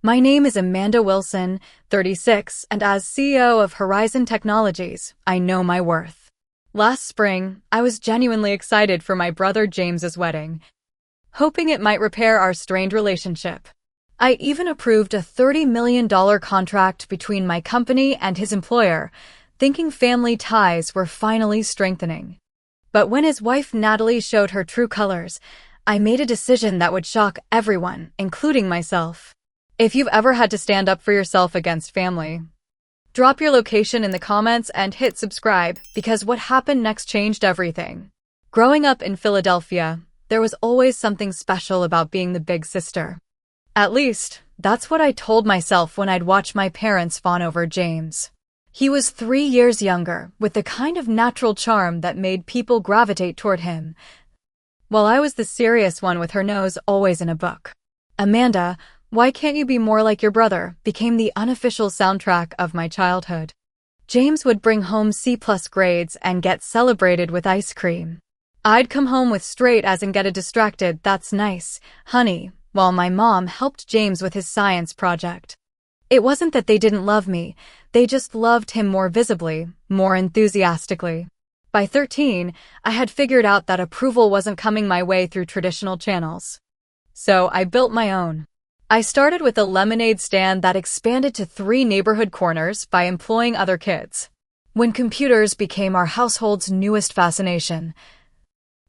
My name is Amanda Wilson, 36, and as CEO of Horizon Technologies, I know my worth. Last spring, I was genuinely excited for my brother James's wedding, hoping it might repair our strained relationship. I even approved a $30 million contract between my company and his employer, thinking family ties were finally strengthening. But when his wife Natalie showed her true colors, I made a decision that would shock everyone, including myself. If you've ever had to stand up for yourself against family, drop your location in the comments and hit subscribe, because what happened next changed everything. Growing up in Philadelphia, there was always something special about being the big sister. At least, that's what I told myself when I'd watch my parents fawn over James. He was 3 years younger, with the kind of natural charm that made people gravitate toward him, while I was the serious one with her nose always in a book. Amanda, why can't you be more like your brother, became the unofficial soundtrack of my childhood. James would bring home C+ grades and get celebrated with ice cream. I'd come home with straight A's and get a distracted "that's nice, honey," while my mom helped James with his science project. It wasn't that they didn't love me, they just loved him more visibly, more enthusiastically. By 13, I had figured out that approval wasn't coming my way through traditional channels. So I built my own. I started with a lemonade stand that expanded to 3 neighborhood corners by employing other kids. When computers became our household's newest fascination,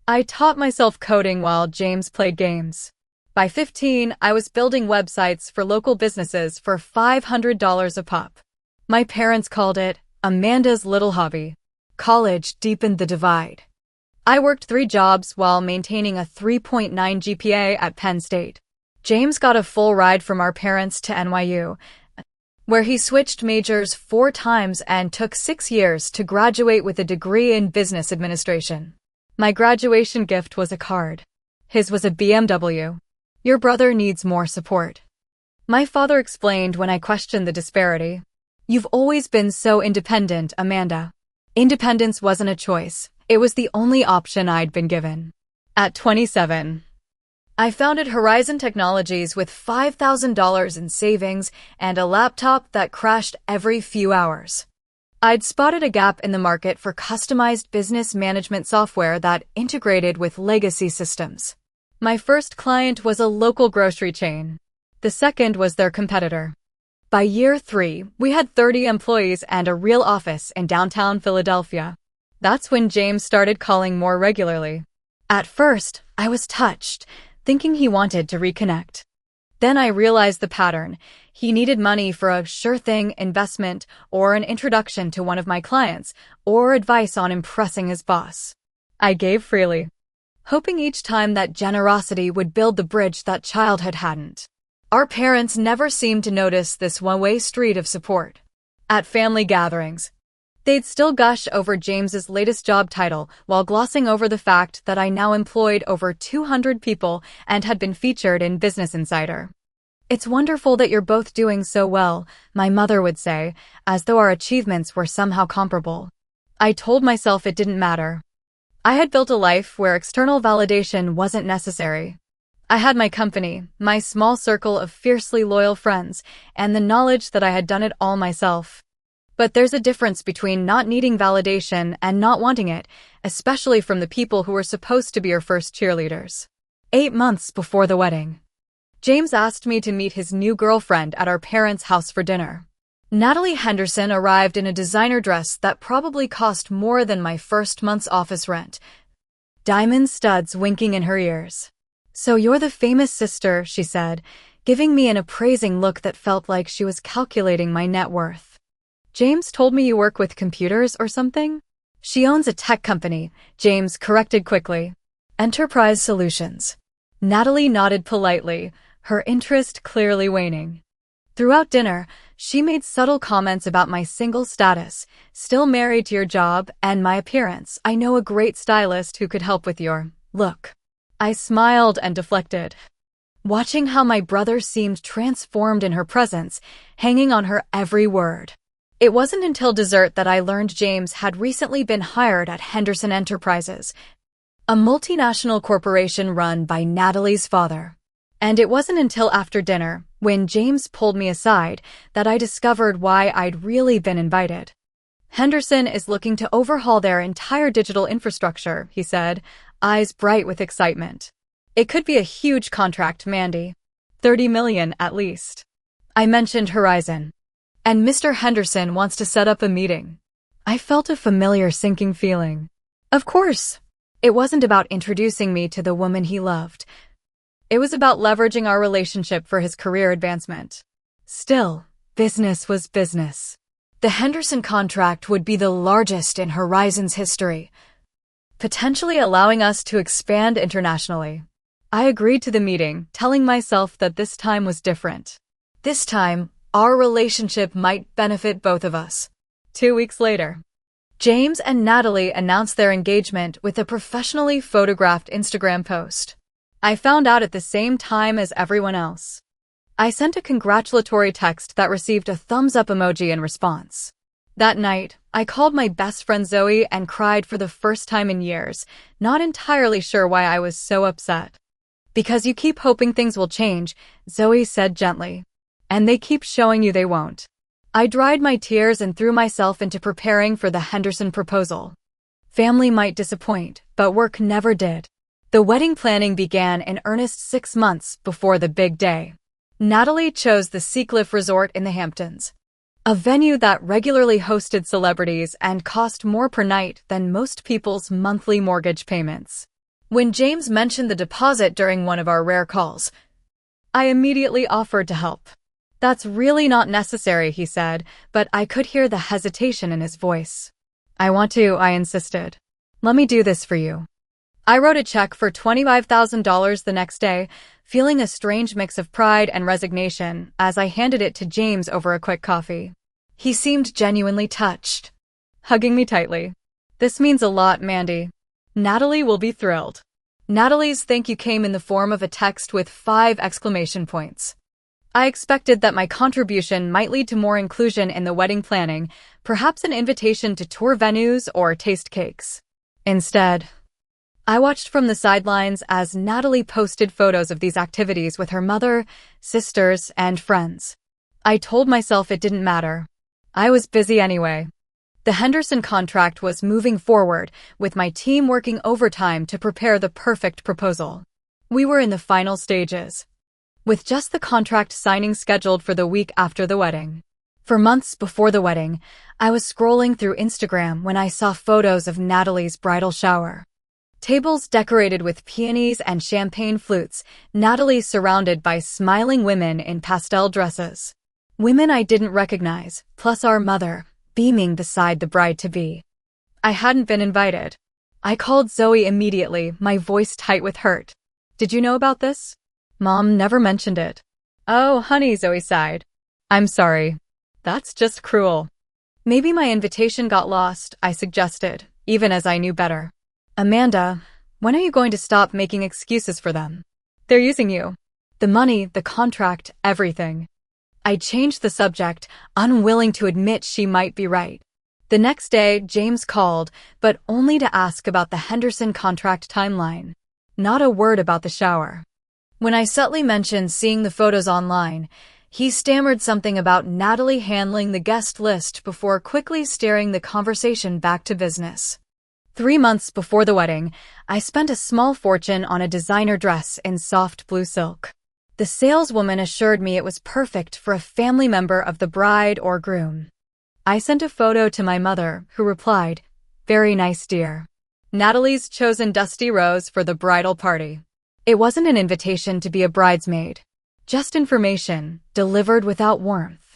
I taught myself coding while James played games. By 15, I was building websites for local businesses for $500 a pop. My parents called it Amanda's little hobby. College deepened the divide. I worked 3 jobs while maintaining a 3.9 GPA at Penn State. James got a full ride from our parents to NYU, where he switched majors 4 times and took 6 years to graduate with a degree in business administration. My graduation gift was a card. His was a BMW. Your brother needs more support. My father explained when I questioned the disparity. You've always been so independent, Amanda. Independence wasn't a choice. It was the only option I'd been given. At 27, I founded Horizon Technologies with $5,000 in savings and a laptop that crashed every few hours. I'd spotted a gap in the market for customized business management software that integrated with legacy systems. My first client was a local grocery chain. The second was their competitor. By year 3, we had 30 employees and a real office in downtown Philadelphia. That's when James started calling more regularly. At first, I was touched, thinking he wanted to reconnect. Then I realized the pattern. He needed money for a sure-thing investment or an introduction to one of my clients or advice on impressing his boss. I gave freely, hoping each time that generosity would build the bridge that childhood hadn't. Our parents never seemed to notice this one-way street of support. At family gatherings, they'd still gush over James's latest job title while glossing over the fact that I now employed over 200 people and had been featured in Business Insider. It's wonderful that you're both doing so well, my mother would say, as though our achievements were somehow comparable. I told myself it didn't matter. I had built a life where external validation wasn't necessary. I had my company, my small circle of fiercely loyal friends, and the knowledge that I had done it all myself. But there's a difference between not needing validation and not wanting it, especially from the people who were supposed to be your first cheerleaders. 8 months before the wedding, James asked me to meet his new girlfriend at our parents' house for dinner. Natalie Henderson arrived in a designer dress that probably cost more than my first month's office rent, diamond studs winking in her ears. "So you're the famous sister," she said, giving me an appraising look that felt like she was calculating my net worth. "James told me you work with computers or something?" "She owns a tech company," James corrected quickly. "Enterprise Solutions." Natalie nodded politely, her interest clearly waning. Throughout dinner, she made subtle comments about my single status, still married to your job, and my appearance. "I know a great stylist who could help with your look." I smiled and deflected, watching how my brother seemed transformed in her presence, hanging on her every word. It wasn't until dessert that I learned James had recently been hired at Henderson Enterprises, a multinational corporation run by Natalie's father. And it wasn't until after dinner, when James pulled me aside, that I discovered why I'd really been invited. Henderson is looking to overhaul their entire digital infrastructure, he said, eyes bright with excitement. It could be a huge contract, Mandy. 30 million at least. I mentioned Horizon. And Mr. Henderson wants to set up a meeting. I felt a familiar sinking feeling. Of course. It wasn't about introducing me to the woman he loved. It was about leveraging our relationship for his career advancement. Still, business was business. The Henderson contract would be the largest in Horizon's history, potentially allowing us to expand internationally. I agreed to the meeting, telling myself that this time was different. This time, our relationship might benefit both of us. 2 weeks later, James and Natalie announced their engagement with a professionally photographed Instagram post. I found out at the same time as everyone else. I sent a congratulatory text that received a thumbs-up emoji in response. That night, I called my best friend Zoe and cried for the first time in years, not entirely sure why I was so upset. Because you keep hoping things will change, Zoe said gently. And they keep showing you they won't. I dried my tears and threw myself into preparing for the Henderson proposal. Family might disappoint, but work never did. The wedding planning began in earnest 6 months before the big day. Natalie chose the Seacliff Resort in the Hamptons, a venue that regularly hosted celebrities and cost more per night than most people's monthly mortgage payments. When James mentioned the deposit during one of our rare calls, I immediately offered to help. That's really not necessary, he said, but I could hear the hesitation in his voice. I want to, I insisted. Let me do this for you. I wrote a check for $25,000 the next day, feeling a strange mix of pride and resignation as I handed it to James over a quick coffee. He seemed genuinely touched, hugging me tightly. This means a lot, Mandy. Natalie will be thrilled. Natalie's thank you came in the form of a text with 5 exclamation points. I expected that my contribution might lead to more inclusion in the wedding planning, perhaps an invitation to tour venues or taste cakes. Instead, I watched from the sidelines as Natalie posted photos of these activities with her mother, sisters, and friends. I told myself it didn't matter. I was busy anyway. The Henderson contract was moving forward, with my team working overtime to prepare the perfect proposal. We were in the final stages, with just the contract signing scheduled for the week after the wedding. For months before the wedding, I was scrolling through Instagram when I saw photos of Natalie's bridal shower. Tables decorated with peonies and champagne flutes, Natalie surrounded by smiling women in pastel dresses. Women I didn't recognize, plus our mother, beaming beside the bride-to-be. I hadn't been invited. I called Zoe immediately, my voice tight with hurt. Did you know about this? Mom never mentioned it. Oh, honey, Zoe sighed. I'm sorry. That's just cruel. Maybe my invitation got lost, I suggested, even as I knew better. Amanda, when are you going to stop making excuses for them? They're using you. The money, the contract, everything. I changed the subject, unwilling to admit she might be right. The next day, James called, but only to ask about the Henderson contract timeline. Not a word about the shower. When I subtly mentioned seeing the photos online, he stammered something about Natalie handling the guest list before quickly steering the conversation back to business. 3 months before the wedding, I spent a small fortune on a designer dress in soft blue silk. The saleswoman assured me it was perfect for a family member of the bride or groom. I sent a photo to my mother, who replied, "Very nice, dear." Natalie's chosen dusty rose for the bridal party. It wasn't an invitation to be a bridesmaid. Just information, delivered without warmth.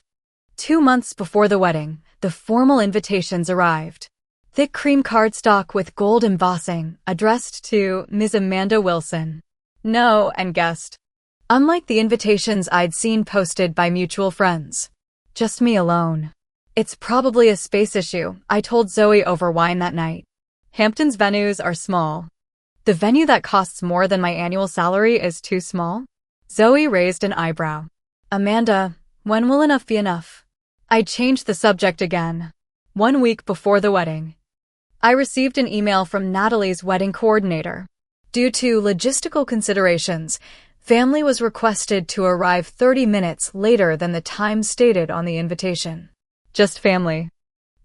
2 months before the wedding, the formal invitations arrived. Thick cream cardstock with gold embossing, addressed to Ms. Amanda Wilson. No, and guessed. Unlike the invitations I'd seen posted by mutual friends. Just me alone. It's probably a space issue, I told Zoe over wine that night. Hampton's venues are small. The venue that costs more than my annual salary is too small? Zoe raised an eyebrow. Amanda, when will enough be enough? I changed the subject again. 1 week before the wedding, I received an email from Natalie's wedding coordinator. Due to logistical considerations, Family was requested to arrive 30 minutes later than the time stated on the invitation. Just family,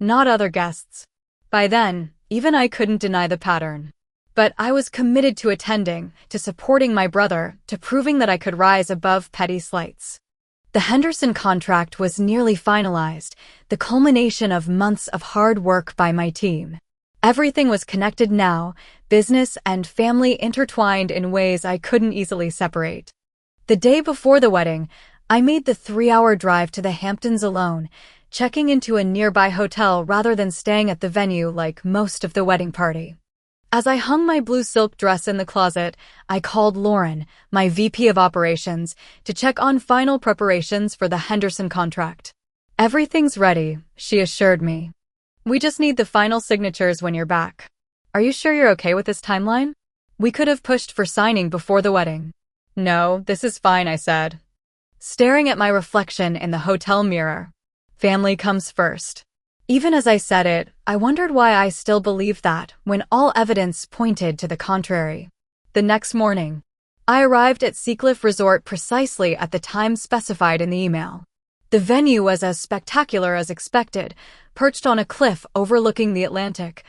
not other guests. By then, even I couldn't deny the pattern. But I was committed to attending, to supporting my brother, to proving that I could rise above petty slights. The Henderson contract was nearly finalized, the culmination of months of hard work by my team. Everything was connected now, business and family intertwined in ways I couldn't easily separate. The day before the wedding, I made the 3-hour drive to the Hamptons alone, checking into a nearby hotel rather than staying at the venue like most of the wedding party. As I hung my blue silk dress in the closet, I called Lauren, my VP of operations, to check on final preparations for the Henderson contract. "Everything's ready," she assured me. "We just need the final signatures when you're back. Are you sure you're okay with this timeline? We could have pushed for signing before the wedding." "No, this is fine," I said, staring at my reflection in the hotel mirror. Family comes first. Even as I said it, I wondered why I still believed that, when all evidence pointed to the contrary. The next morning, I arrived at Seacliff Resort precisely at the time specified in the email. The venue was as spectacular as expected, perched on a cliff overlooking the Atlantic,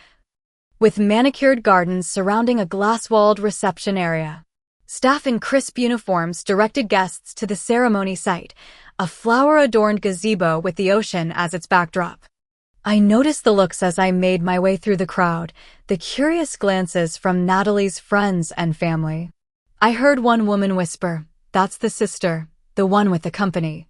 with manicured gardens surrounding a glass-walled reception area. Staff in crisp uniforms directed guests to the ceremony site, a flower-adorned gazebo with the ocean as its backdrop. I noticed the looks as I made my way through the crowd, the curious glances from Natalie's friends and family. I heard one woman whisper, "That's the sister, the one with the company,"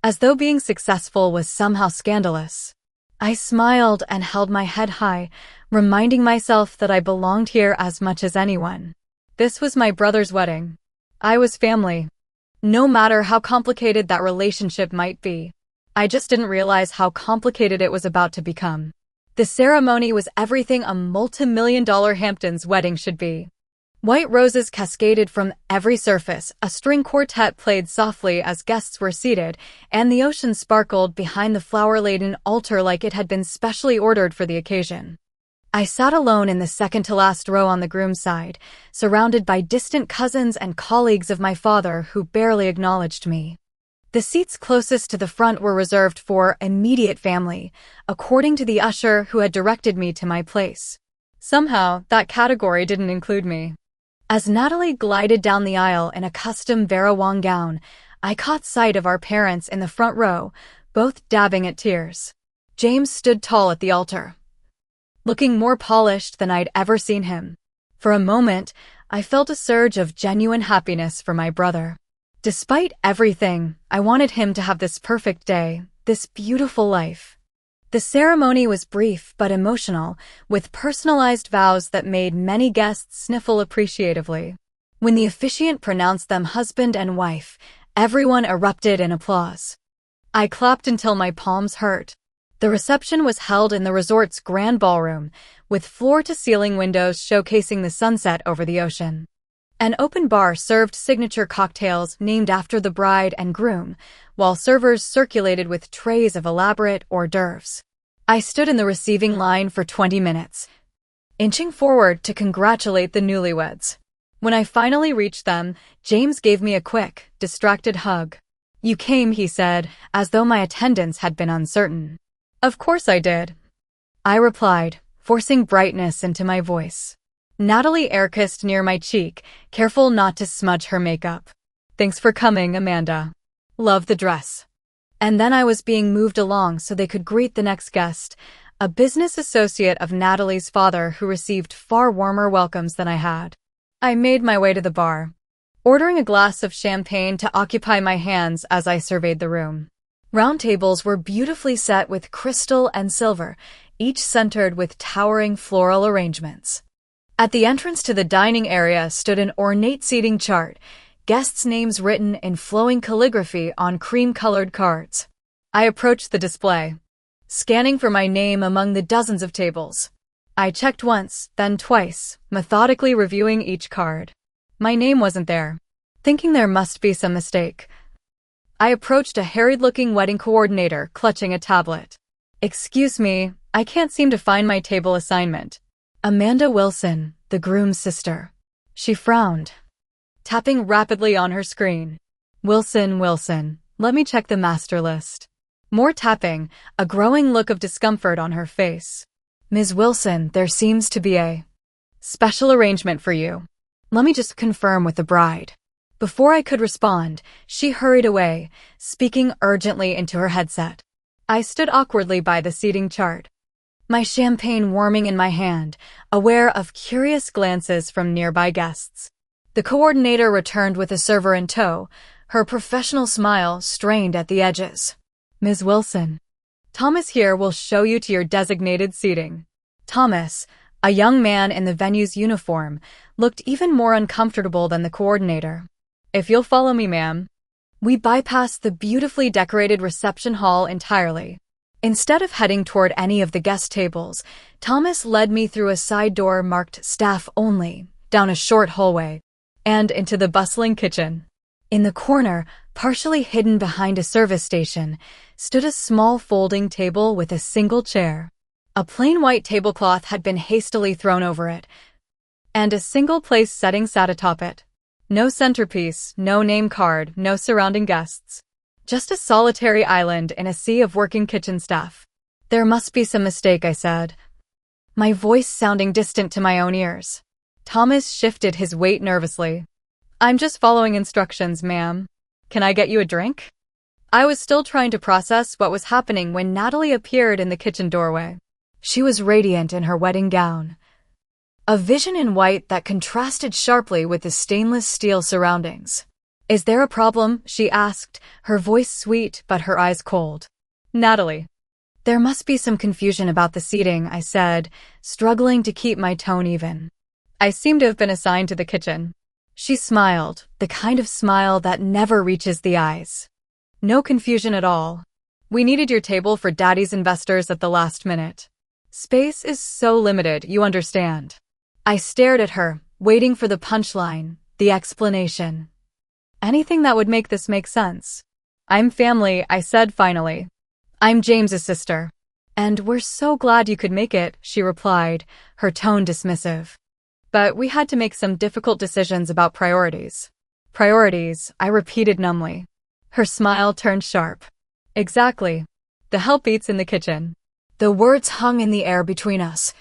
as though being successful was somehow scandalous. I smiled and held my head high, reminding myself that I belonged here as much as anyone. This was my brother's wedding. I was family. No matter how complicated that relationship might be. I just didn't realize how complicated it was about to become. The ceremony was everything a multi-million-dollar Hamptons wedding should be. White roses cascaded from every surface, a string quartet played softly as guests were seated, and the ocean sparkled behind the flower-laden altar like it had been specially ordered for the occasion. I sat alone in the second-to-last row on the groom's side, surrounded by distant cousins and colleagues of my father who barely acknowledged me. The seats closest to the front were reserved for immediate family, according to the usher who had directed me to my place. Somehow, that category didn't include me. As Natalie glided down the aisle in a custom Vera Wang gown, I caught sight of our parents in the front row, both dabbing at tears. James stood tall at the altar, looking more polished than I'd ever seen him. For a moment, I felt a surge of genuine happiness for my brother. Despite everything, I wanted him to have this perfect day, this beautiful life. The ceremony was brief but emotional, with personalized vows that made many guests sniffle appreciatively. When the officiant pronounced them husband and wife, everyone erupted in applause. I clapped until my palms hurt. The reception was held in the resort's grand ballroom, with floor-to-ceiling windows showcasing the sunset over the ocean. An open bar served signature cocktails named after the bride and groom, while servers circulated with trays of elaborate hors d'oeuvres. I stood in the receiving line for 20 minutes, inching forward to congratulate the newlyweds. When I finally reached them, James gave me a quick, distracted hug. "You came," he said, as though my attendance had been uncertain. "Of course I did," I replied, forcing brightness into my voice. Natalie air-kissed near my cheek, careful not to smudge her makeup. "Thanks for coming, Amanda. Love the dress." And then I was being moved along so they could greet the next guest, a business associate of Natalie's father who received far warmer welcomes than I had. I made my way to the bar, ordering a glass of champagne to occupy my hands as I surveyed the room. Round tables were beautifully set with crystal and silver, each centered with towering floral arrangements. At the entrance to the dining area stood an ornate seating chart, guests' names written in flowing calligraphy on cream-colored cards. I approached the display, scanning for my name among the dozens of tables. I checked once, then twice, methodically reviewing each card. My name wasn't there. Thinking there must be some mistake, I approached a harried-looking wedding coordinator clutching a tablet. "Excuse me, I can't seem to find my table assignment." Amanda Wilson, the groom's sister. She frowned, tapping rapidly on her screen. Wilson, Wilson, let me check the master list. More tapping, a growing look of discomfort on her face. Ms. Wilson, there seems to be a special arrangement for you. Let me just confirm with the bride. Before I could respond, she hurried away, speaking urgently into her headset. I stood awkwardly by the seating chart, my champagne warming in my hand, aware of curious glances from nearby guests. The coordinator returned with a server in tow, her professional smile strained at the edges. Ms. Wilson, Thomas here will show you to your designated seating. Thomas, a young man in the venue's uniform, looked even more uncomfortable than the coordinator. If you'll follow me, ma'am. We bypassed the beautifully decorated reception hall entirely. Instead of heading toward any of the guest tables, Thomas led me through a side door marked staff only, down a short hallway, and into the bustling kitchen. In the corner, partially hidden behind a service station, stood a small folding table with a single chair. A plain white tablecloth had been hastily thrown over it, and a single-place setting sat atop it. No centerpiece, no name card, no surrounding guests. Just a solitary island in a sea of working kitchen staff. There must be some mistake, I said, my voice sounding distant to my own ears. Thomas shifted his weight nervously. I'm just following instructions, ma'am. Can I get you a drink? I was still trying to process what was happening when Natalie appeared in the kitchen doorway. She was radiant in her wedding gown, a vision in white that contrasted sharply with the stainless steel surroundings. Is there a problem? She asked, her voice sweet but her eyes cold. Natalie. There must be some confusion about the seating, I said, struggling to keep my tone even. I seem to have been assigned to the kitchen. She smiled, the kind of smile that never reaches the eyes. No confusion at all. We needed your table for Daddy's investors at the last minute. Space is so limited, you understand. I stared at her, waiting for the punchline, the explanation. Anything that would make this make sense. I'm family, I said finally. I'm James's sister. And we're so glad you could make it, she replied, her tone dismissive. But we had to make some difficult decisions about priorities. Priorities, I repeated numbly. Her smile turned sharp. Exactly. The help eats in the kitchen. The words hung in the air between us.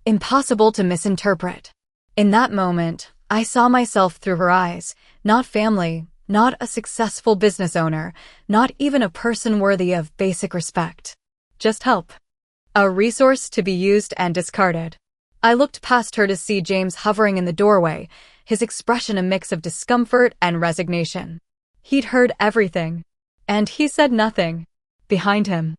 Impossible to misinterpret. In that moment, I saw myself through her eyes, not family, not a successful business owner, not even a person worthy of basic respect. Just help. A resource to be used and discarded. I looked past her to see James hovering in the doorway, his expression a mix of discomfort and resignation. He'd heard everything. And he said nothing. Behind him,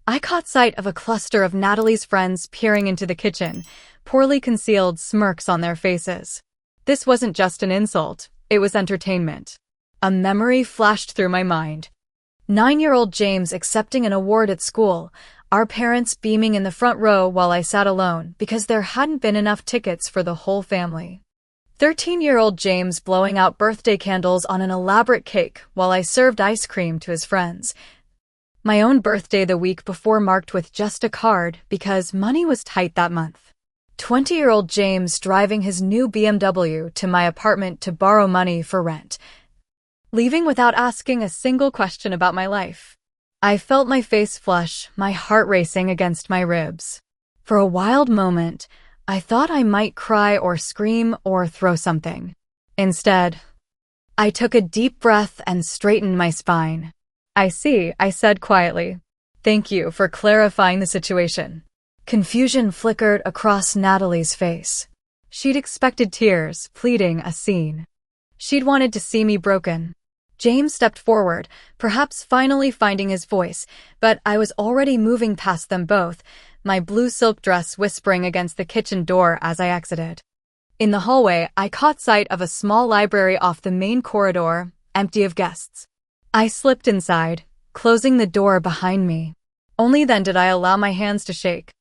I caught sight of a cluster of Natalie's friends peering into the kitchen, poorly concealed smirks on their faces. This wasn't just an insult, it was entertainment. A memory flashed through my mind. 9-year-old James accepting an award at school, our parents beaming in the front row while I sat alone because there hadn't been enough tickets for the whole family. 13-year-old James blowing out birthday candles on an elaborate cake while I served ice cream to his friends. My own birthday the week before marked with just a card because money was tight that month. 20-year-old James driving his new BMW to my apartment to borrow money for rent, leaving without asking a single question about my life. I felt my face flush, my heart racing against my ribs. For a wild moment, I thought I might cry or scream or throw something. Instead, I took a deep breath and straightened my spine. I see, I said quietly. Thank you for clarifying the situation. Confusion flickered across Natalie's face. She'd expected tears, pleading a scene. She'd wanted to see me broken. James stepped forward, perhaps finally finding his voice, but I was already moving past them both, my blue silk dress whispering against the kitchen door as I exited. In the hallway, I caught sight of a small library off the main corridor, empty of guests. I slipped inside, closing the door behind me. Only then did I allow my hands to shake,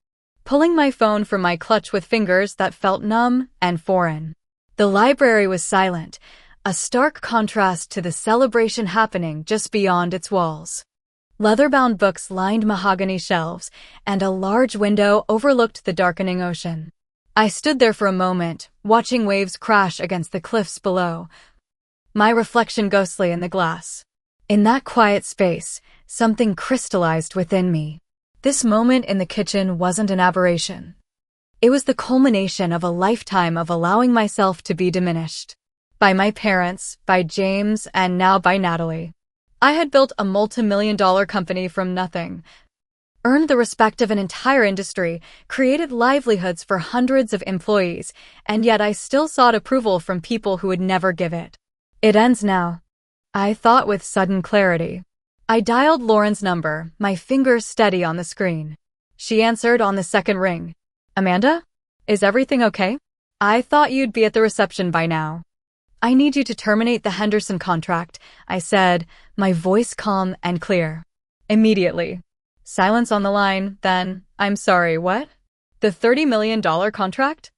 pulling my phone from my clutch with fingers that felt numb and foreign. The library was silent, a stark contrast to the celebration happening just beyond its walls. Leather-bound books lined mahogany shelves, and a large window overlooked the darkening ocean. I stood there for a moment, watching waves crash against the cliffs below, my reflection ghostly in the glass. In that quiet space, something crystallized within me. This moment in the kitchen wasn't an aberration. It was the culmination of a lifetime of allowing myself to be diminished. By my parents, by James, and now by Natalie. I had built a multi-million-dollar company from nothing, earned the respect of an entire industry, created livelihoods for hundreds of employees, and yet I still sought approval from people who would never give it. It ends now, I thought with sudden clarity. I dialed Lauren's number, my fingers steady on the screen. She answered on the second ring. Amanda? Is everything okay? I thought you'd be at the reception by now. I need you to terminate the Henderson contract, I said, my voice calm and clear. Immediately. Silence on the line, then, I'm sorry, what? The $30 million contract?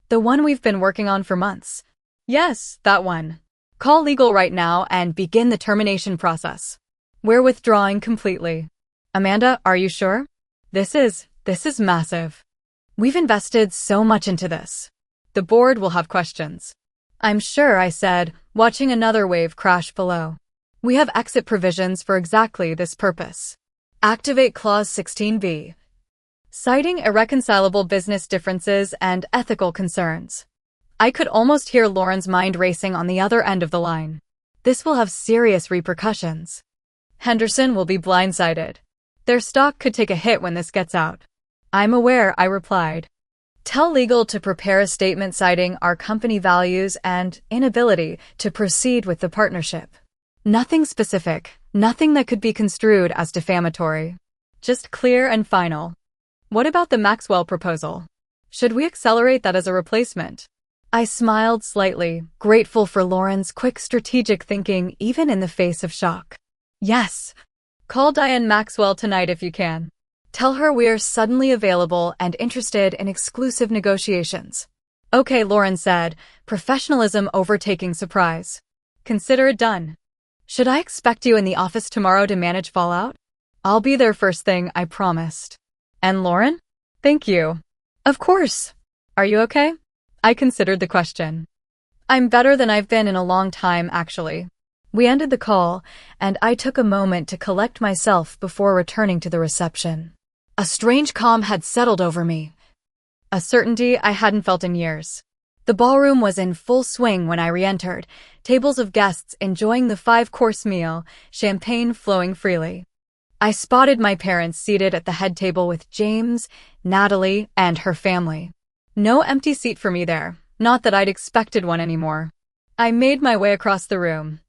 The one we've been working on for months. Yes, that one. Call legal right now and begin the termination process. We're withdrawing completely. Amanda, are you sure? This is massive. We've invested so much into this. The board will have questions. I'm sure, I said, watching another wave crash below. We have exit provisions for exactly this purpose. Activate Clause 16B. Citing irreconcilable business differences and ethical concerns. I could almost hear Lauren's mind racing on the other end of the line. This will have serious repercussions. Henderson will be blindsided. Their stock could take a hit when this gets out. I'm aware, I replied. Tell legal to prepare a statement citing our company values and inability to proceed with the partnership. Nothing specific, nothing that could be construed as defamatory. Just clear and final. What about the Maxwell proposal? Should we accelerate that as a replacement? I smiled slightly, grateful for Lauren's quick strategic thinking even in the face of shock. Yes. Call Diane Maxwell tonight if you can. Tell her we are suddenly available and interested in exclusive negotiations. Okay, Lauren said, professionalism overtaking surprise. Consider it done. Should I expect you in the office tomorrow to manage fallout? I'll be there first thing, I promised. And Lauren? Thank you. Of course. Are you okay? I considered the question. I'm better than I've been in a long time, actually. We ended the call, and I took a moment to collect myself before returning to the reception. A strange calm had settled over me. A certainty I hadn't felt in years. The ballroom was in full swing when I re-entered, tables of guests enjoying the 5-course meal, champagne flowing freely. I spotted my parents seated at the head table with James, Natalie, and her family. No empty seat for me there, not that I'd expected one anymore. I made my way across the room,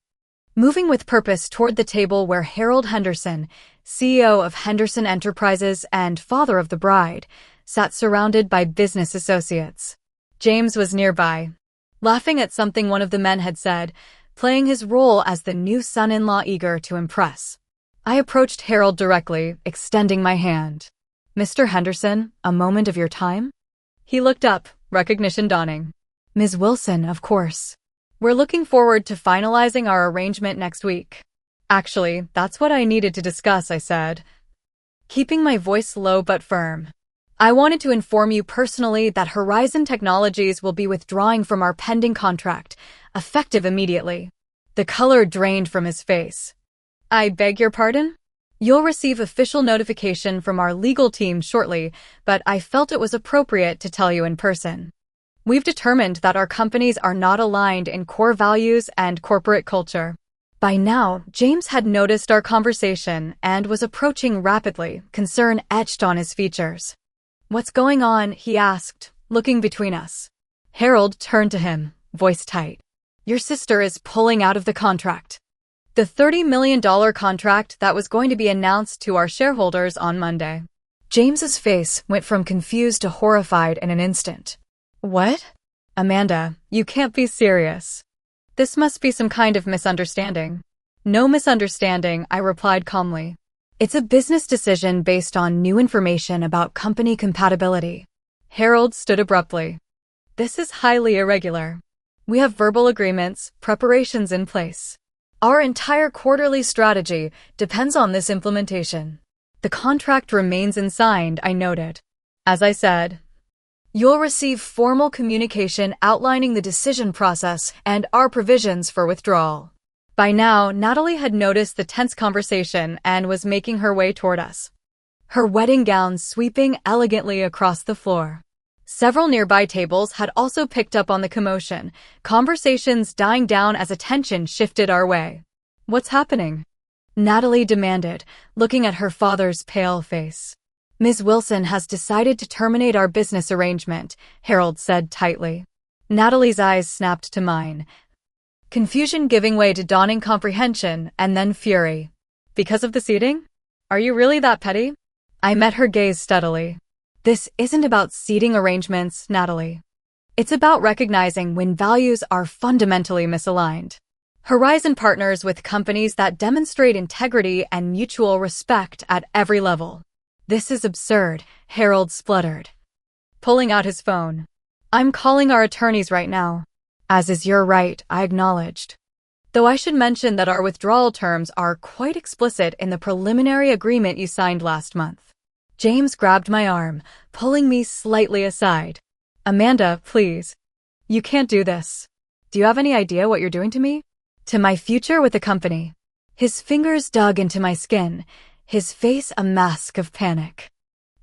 moving with purpose toward the table where Harold Henderson, CEO of Henderson Enterprises and father of the bride, sat surrounded by business associates. James was nearby, laughing at something one of the men had said, playing his role as the new son-in-law eager to impress. I approached Harold directly, extending my hand. Mr. Henderson, a moment of your time? He looked up, recognition dawning. Ms. Wilson, of course. We're looking forward to finalizing our arrangement next week. Actually, that's what I needed to discuss, I said, keeping my voice low but firm. I wanted to inform you personally that Horizon Technologies will be withdrawing from our pending contract, effective immediately. The color drained from his face. I beg your pardon? You'll receive official notification from our legal team shortly, but I felt it was appropriate to tell you in person. We've determined that our companies are not aligned in core values and corporate culture. By now, James had noticed our conversation and was approaching rapidly, concern etched on his features. What's going on? He asked, looking between us. Harold turned to him, voice tight. Your sister is pulling out of the contract. The $30 million contract that was going to be announced to our shareholders on Monday. James's face went from confused to horrified in an instant. What? Amanda, you can't be serious. This must be some kind of misunderstanding. No misunderstanding, I replied calmly. It's a business decision based on new information about company compatibility. Harold stood abruptly. This is highly irregular. We have verbal agreements, preparations in place. Our entire quarterly strategy depends on this implementation. The contract remains unsigned, I noted. As I said, You'll receive formal communication outlining the decision process and our provisions for withdrawal. By now, Natalie had noticed the tense conversation and was making her way toward us, her wedding gown sweeping elegantly across the floor. Several nearby tables had also picked up on the commotion, conversations dying down as attention shifted our way. "What's happening?" Natalie demanded, looking at her father's pale face. "Ms. Wilson has decided to terminate our business arrangement," Harold said tightly. Natalie's eyes snapped to mine, confusion giving way to dawning comprehension and then fury. "Because of the seating? Are you really that petty?" I met her gaze steadily. "This isn't about seating arrangements, Natalie. It's about recognizing when values are fundamentally misaligned. Horizon partners with companies that demonstrate integrity and mutual respect at every level." "This is absurd," Harold spluttered, pulling out his phone. "I'm calling our attorneys right now." "As is your right," I acknowledged. "Though I should mention that our withdrawal terms are quite explicit in the preliminary agreement you signed last month." James grabbed my arm, pulling me slightly aside. "Amanda, please. You can't do this. Do you have any idea what you're doing to me? To my future with the company?" His fingers dug into my skin, his face a mask of panic.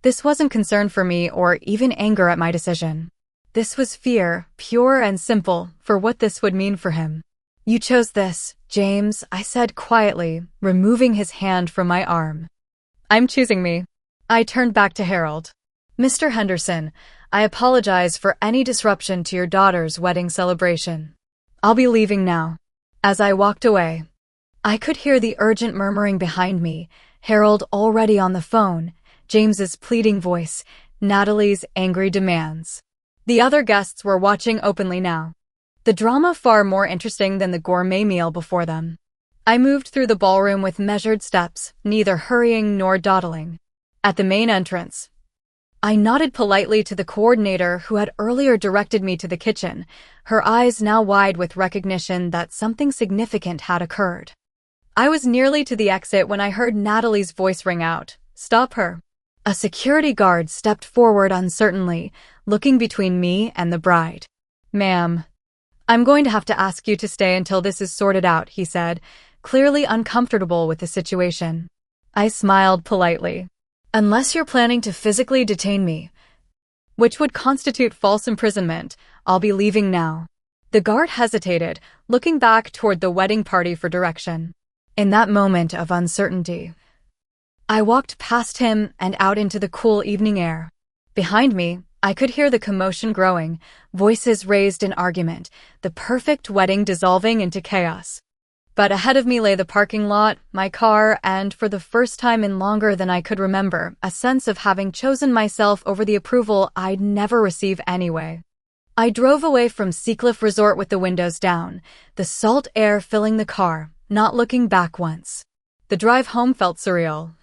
This wasn't concern for me or even anger at my decision. This was fear, pure and simple, for what this would mean for him. "You chose this, James," I said quietly, removing his hand from my arm. "I'm choosing me." I turned back to Harold. "Mr. Henderson, I apologize for any disruption to your daughter's wedding celebration. I'll be leaving now." As I walked away, I could hear the urgent murmuring behind me, Harold already on the phone, James's pleading voice, Natalie's angry demands. The other guests were watching openly now, the drama far more interesting than the gourmet meal before them. I moved through the ballroom with measured steps, neither hurrying nor dawdling. At the main entrance, I nodded politely to the coordinator who had earlier directed me to the kitchen, her eyes now wide with recognition that something significant had occurred. I was nearly to the exit when I heard Natalie's voice ring out, "Stop her." A security guard stepped forward uncertainly, looking between me and the bride. "Ma'am, I'm going to have to ask you to stay until this is sorted out," he said, clearly uncomfortable with the situation. I smiled politely. "Unless you're planning to physically detain me, which would constitute false imprisonment, I'll be leaving now." The guard hesitated, looking back toward the wedding party for direction. In that moment of uncertainty, I walked past him and out into the cool evening air. Behind me, I could hear the commotion growing, voices raised in argument, the perfect wedding dissolving into chaos. But ahead of me lay the parking lot, my car, and for the first time in longer than I could remember, a sense of having chosen myself over the approval I'd never receive anyway. I drove away from Seacliff Resort with the windows down, the salt air filling the car, not looking back once. The drive home felt surreal,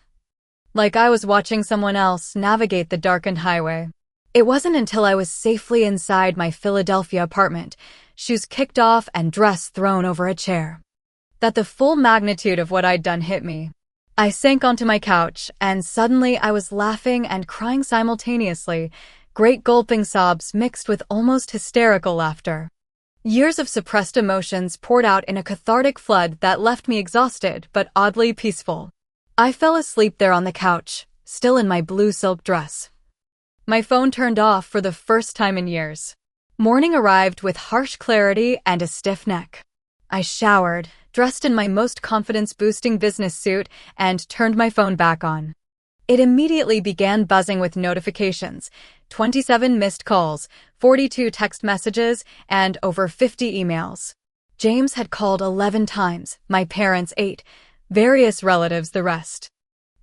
like I was watching someone else navigate the darkened highway. It wasn't until I was safely inside my Philadelphia apartment, shoes kicked off and dress thrown over a chair, that the full magnitude of what I'd done hit me. I sank onto my couch, and suddenly I was laughing and crying simultaneously, great gulping sobs mixed with almost hysterical laughter. Years of suppressed emotions poured out in a cathartic flood that left me exhausted but oddly peaceful. I fell asleep there on the couch, still in my blue silk dress. My phone turned off for the first time in years. Morning arrived with harsh clarity and a stiff neck. I showered, dressed in my most confidence-boosting business suit, and turned my phone back on. It immediately began buzzing with notifications, 27 missed calls, 42 text messages, and over 50 emails. James had called 11 times, my parents 8, various relatives the rest.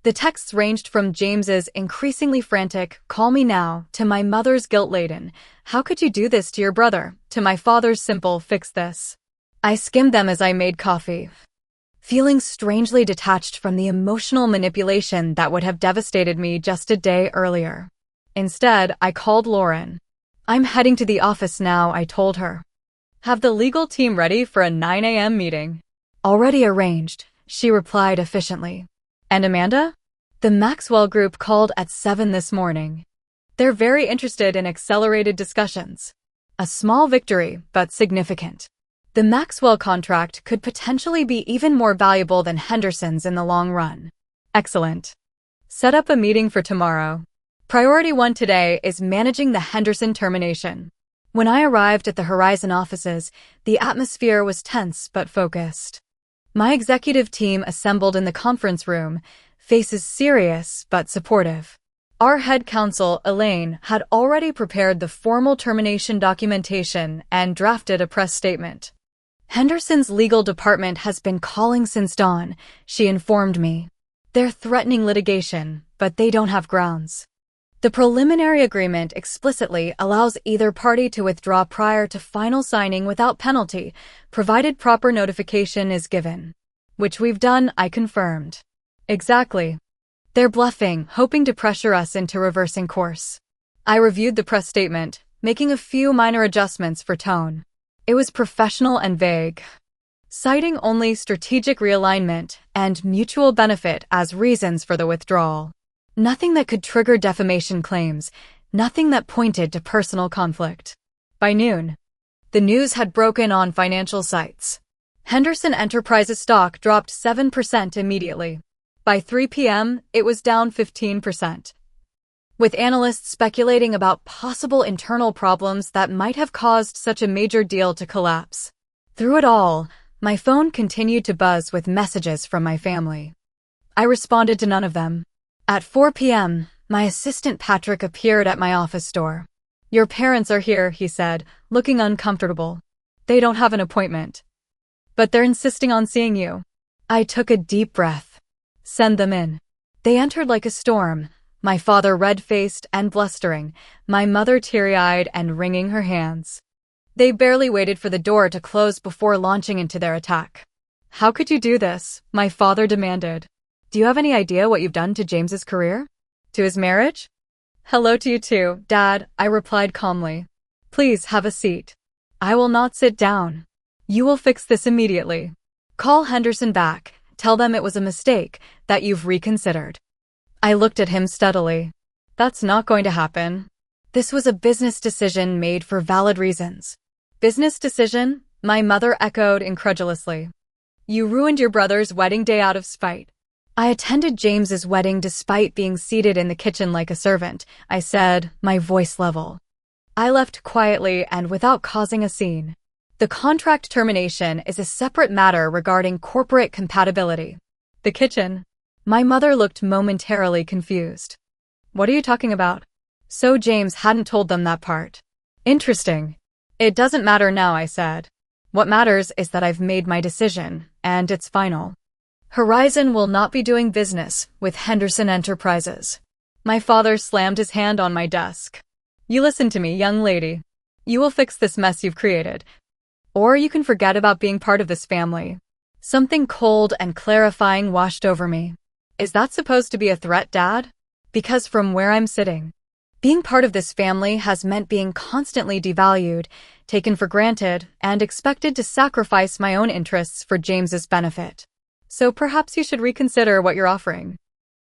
The texts ranged from James's increasingly frantic, "Call me now," to my mother's guilt-laden, "How could you do this to your brother?" to my father's simple, "Fix this." I skimmed them as I made coffee, feeling strangely detached from the emotional manipulation that would have devastated me just a day earlier. Instead, I called Lauren. "I'm heading to the office now," I told her. "Have the legal team ready for a 9 a.m. meeting." "Already arranged," she replied efficiently. "And Amanda?" "The Maxwell Group called at 7 this morning. They're very interested in accelerated discussions. A small victory, but significant. The Maxwell contract could potentially be even more valuable than Henderson's in the long run. Excellent. Set up a meeting for tomorrow. Priority 1 today is managing the Henderson termination. When I arrived at the Horizon offices, the atmosphere was tense but focused. My executive team assembled in the conference room, faces serious but supportive. Our head counsel, Elaine, had already prepared the formal termination documentation and drafted a press statement. Henderson's legal department has been calling since dawn, she informed me. They're threatening litigation, but they don't have grounds. The preliminary agreement explicitly allows either party to withdraw prior to final signing without penalty, provided proper notification is given. Which we've done, I confirmed. Exactly. They're bluffing, hoping to pressure us into reversing course. I reviewed the press statement, making a few minor adjustments for tone. It was professional and vague, citing only strategic realignment and mutual benefit as reasons for the withdrawal. Nothing that could trigger defamation claims, nothing that pointed to personal conflict. By noon, the news had broken on financial sites. Henderson Enterprises stock dropped 7% immediately. By 3 p.m., it was down 15%. With analysts speculating about possible internal problems that might have caused such a major deal to collapse. Through it all, my phone continued to buzz with messages from my family. I responded to none of them. At 4 p.m., my assistant Patrick appeared at my office door. "Your parents are here," he said, looking uncomfortable. "They don't have an appointment, but they're insisting on seeing you." I took a deep breath. "Send them in." They entered like a storm, my father red-faced and blustering, my mother teary-eyed and wringing her hands. They barely waited for the door to close before launching into their attack. "How could you do this?" my father demanded. "Do you have any idea what you've done to James's career? To his marriage?" "Hello to you too, Dad," I replied calmly. "Please have a seat." "I will not sit down. You will fix this immediately. Call Henderson back, tell them it was a mistake, that you've reconsidered." I looked at him steadily. "That's not going to happen. This was a business decision made for valid reasons." "Business decision?" my mother echoed incredulously. "You ruined your brother's wedding day out of spite." "I attended James's wedding despite being seated in the kitchen like a servant," I said, my voice level. I left quietly and without causing a scene. The contract termination is a separate matter regarding corporate compatibility. The kitchen? My mother looked momentarily confused. "What are you talking about?" So James hadn't told them that part. "Interesting. It doesn't matter now," I said. "What matters is that I've made my decision, and it's final. Horizon will not be doing business with Henderson Enterprises." My father slammed his hand on my desk. "You listen to me, young lady. You will fix this mess you've created. Or you can forget about being part of this family." Something cold and clarifying washed over me. Is that supposed to be a threat, Dad? Because from where I'm sitting, being part of this family has meant being constantly devalued, taken for granted, and expected to sacrifice my own interests for James's benefit. So perhaps you should reconsider what you're offering.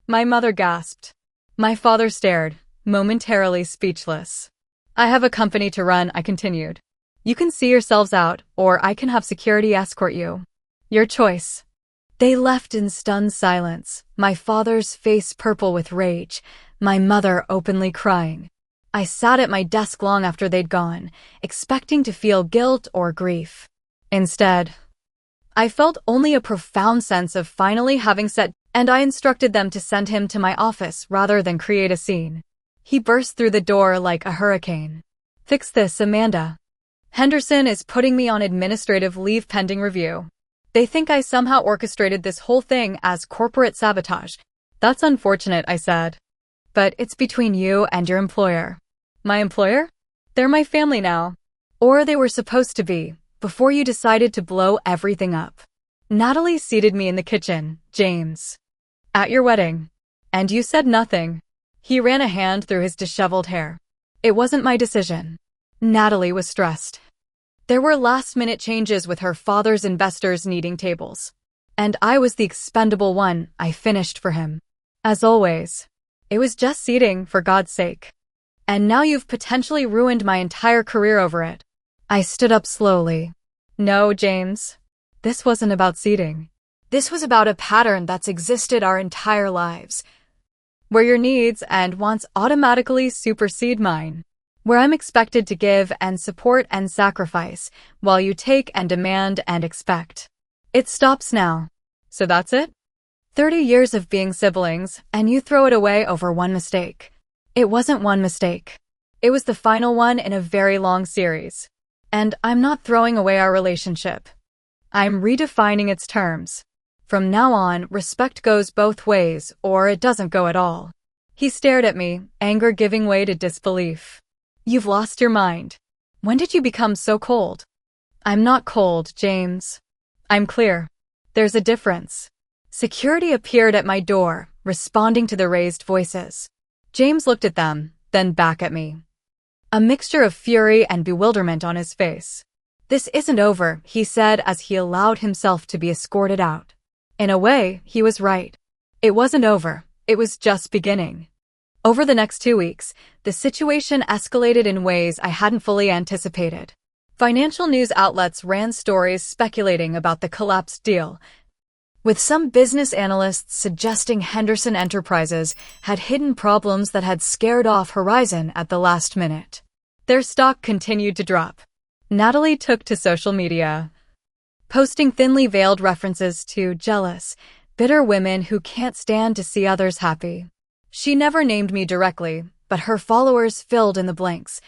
My mother gasped. My father stared, momentarily speechless. "I have a company to run," I continued. "You can see yourselves out, or I can have security escort you. Your choice." They left in stunned silence, my father's face purple with rage, my mother openly crying. I sat at my desk long after they'd gone, expecting to feel guilt or grief. Instead, I felt only a profound sense of finally having said, and I instructed them to send him to my office rather than create a scene. He burst through the door like a hurricane. "Fix this, Amanda. Henderson is putting me on administrative leave pending review. They think I somehow orchestrated this whole thing as corporate sabotage." "That's unfortunate," I said. "But it's between you and your employer." "My employer? They're my family now. Or they were supposed to be, before you decided to blow everything up." Natalie seated me in the kitchen. "James. At your wedding. And you said nothing." He ran a hand through his disheveled hair. "It wasn't my decision." Natalie was stressed. There were last-minute changes with her father's investors needing tables. And I was the expendable one. I finished for him. As always. It was just seating, for God's sake. And now you've potentially ruined my entire career over it. I stood up slowly. No, James. This wasn't about seating. This was about a pattern that's existed our entire lives, where your needs and wants automatically supersede mine, where I'm expected to give and support and sacrifice, while you take and demand and expect. It stops now. So that's it? 30 years of being siblings, and you throw it away over one mistake. It wasn't one mistake. It was the final one in a very long series. And I'm not throwing away our relationship. I'm redefining its terms. From now on, respect goes both ways, or it doesn't go at all. He stared at me, anger giving way to disbelief. You've lost your mind. When did you become so cold? I'm not cold, James. I'm clear. There's a difference. Security appeared at my door, responding to the raised voices. James looked at them, then back at me. A mixture of fury and bewilderment on his face. This isn't over, he said as he allowed himself to be escorted out. In a way, he was right. It wasn't over, it was just beginning. Over the next 2 weeks, the situation escalated in ways I hadn't fully anticipated. Financial news outlets ran stories speculating about the collapsed deal, with some business analysts suggesting Henderson Enterprises had hidden problems that had scared off Horizon at the last minute. Their stock continued to drop. Natalie took to social media, posting thinly veiled references to jealous, bitter women who can't stand to see others happy. She never named me directly, but her followers filled in the blanks,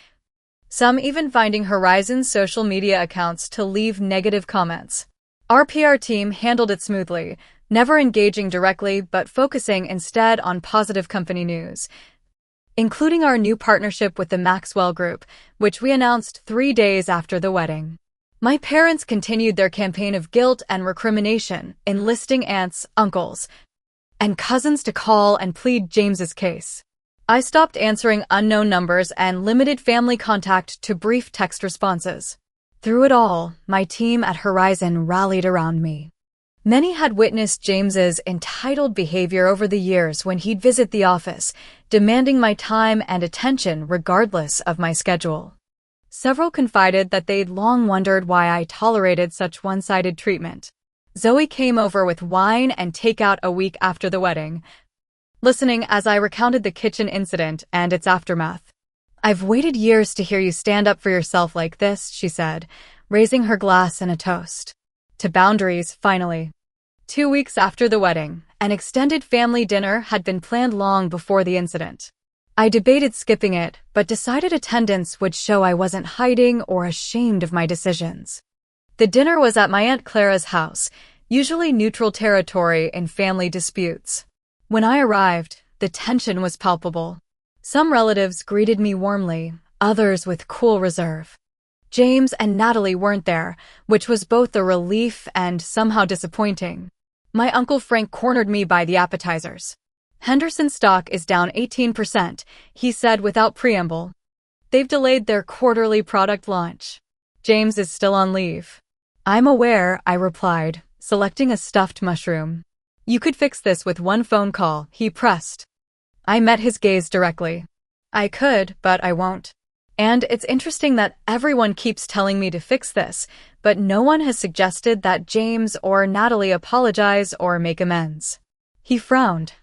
some even finding Horizon's social media accounts to leave negative comments. Our PR team handled it smoothly, never engaging directly but focusing instead on positive company news, including our new partnership with the Maxwell Group, which we announced 3 days after the wedding. My parents continued their campaign of guilt and recrimination, enlisting aunts, uncles, and cousins to call and plead James's case. I stopped answering unknown numbers and limited family contact to brief text responses. Through it all, my team at Horizon rallied around me. Many had witnessed James's entitled behavior over the years when he'd visit the office, demanding my time and attention regardless of my schedule. Several confided that they'd long wondered why I tolerated such one-sided treatment. Zoe came over with wine and takeout a week after the wedding, listening as I recounted the kitchen incident and its aftermath. I've waited years to hear you stand up for yourself like this, she said, raising her glass in a toast. To boundaries, finally. 2 weeks after the wedding, an extended family dinner had been planned long before the incident. I debated skipping it, but decided attendance would show I wasn't hiding or ashamed of my decisions. The dinner was at my Aunt Clara's house, usually neutral territory in family disputes. When I arrived, the tension was palpable. Some relatives greeted me warmly, others with cool reserve. James and Natalie weren't there, which was both a relief and somehow disappointing. My Uncle Frank cornered me by the appetizers. Henderson stock is down 18%, he said without preamble. They've delayed their quarterly product launch. James is still on leave. I'm aware, I replied, selecting a stuffed mushroom. You could fix this with one phone call, he pressed. I met his gaze directly. I could, but I won't. And it's interesting that everyone keeps telling me to fix this, but no one has suggested that James or Natalie apologize or make amends. He frowned,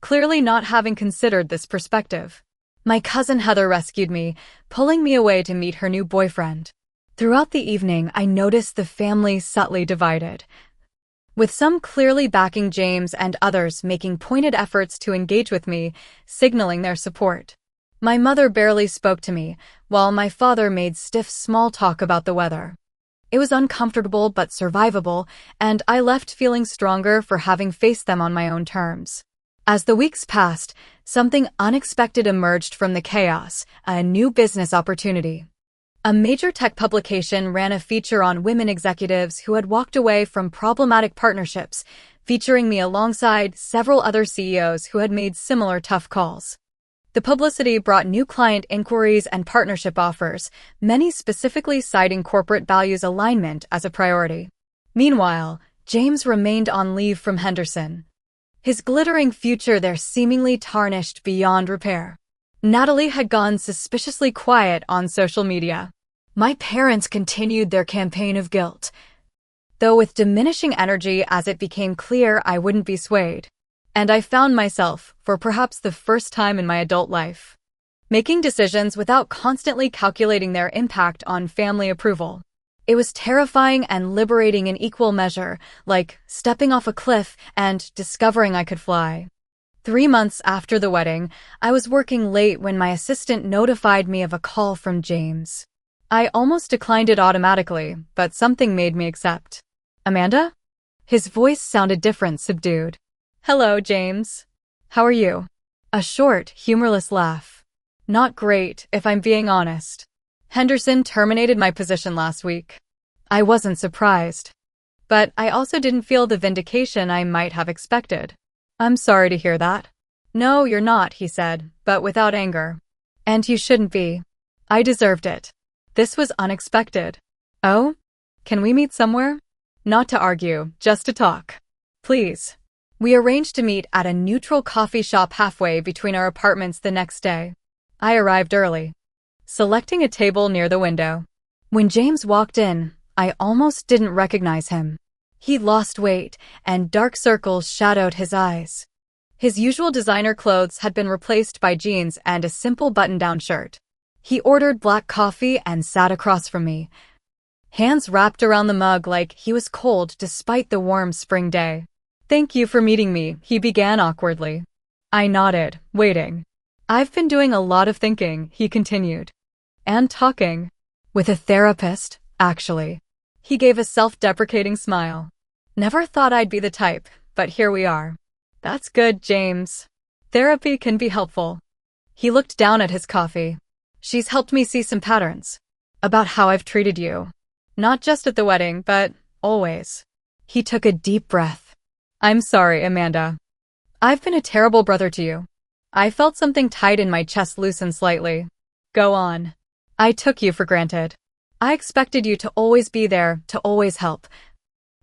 clearly not having considered this perspective. My cousin Heather rescued me, pulling me away to meet her new boyfriend. Throughout the evening, I noticed the family subtly divided, with some clearly backing James and others making pointed efforts to engage with me, signaling their support. My mother barely spoke to me, while my father made stiff small talk about the weather. It was uncomfortable but survivable, and I left feeling stronger for having faced them on my own terms. As the weeks passed, something unexpected emerged from the chaos, a new business opportunity. A major tech publication ran a feature on women executives who had walked away from problematic partnerships, featuring me alongside several other CEOs who had made similar tough calls. The publicity brought new client inquiries and partnership offers, many specifically citing corporate values alignment as a priority. Meanwhile, James remained on leave from Henderson, his glittering future there seemingly tarnished beyond repair. Natalie had gone suspiciously quiet on social media. My parents continued their campaign of guilt, though with diminishing energy as it became clear I wouldn't be swayed. And I found myself, for perhaps the first time in my adult life, making decisions without constantly calculating their impact on family approval. It was terrifying and liberating in equal measure, like stepping off a cliff and discovering I could fly. 3 months after the wedding, I was working late when my assistant notified me of a call from James. I almost declined it automatically, but something made me accept. Amanda? His voice sounded different, subdued. Hello, James. How are you? A short, humorless laugh. Not great, if I'm being honest. Henderson terminated my position last week. I wasn't surprised. But I also didn't feel the vindication I might have expected. I'm sorry to hear that. No, you're not, he said, but without anger. And you shouldn't be. I deserved it. This was unexpected. Oh? Can we meet somewhere? Not to argue, just to talk. Please. We arranged to meet at a neutral coffee shop halfway between our apartments the next day. I arrived early, selecting a table near the window. When James walked in, I almost didn't recognize him. He'd lost weight, and dark circles shadowed his eyes. His usual designer clothes had been replaced by jeans and a simple button-down shirt. He ordered black coffee and sat across from me, hands wrapped around the mug like he was cold despite the warm spring day. Thank you for meeting me, he began awkwardly. I nodded, waiting. I've been doing a lot of thinking, he continued. And talking. With a therapist, actually. He gave a self-deprecating smile. Never thought I'd be the type, but here we are. That's good, James. Therapy can be helpful. He looked down at his coffee. She's helped me see some patterns. About how I've treated you. Not just at the wedding, but always. He took a deep breath. I'm sorry, Amanda. I've been a terrible brother to you. I felt something tight in my chest loosen slightly. Go on. I took you for granted. I expected you to always be there, to always help,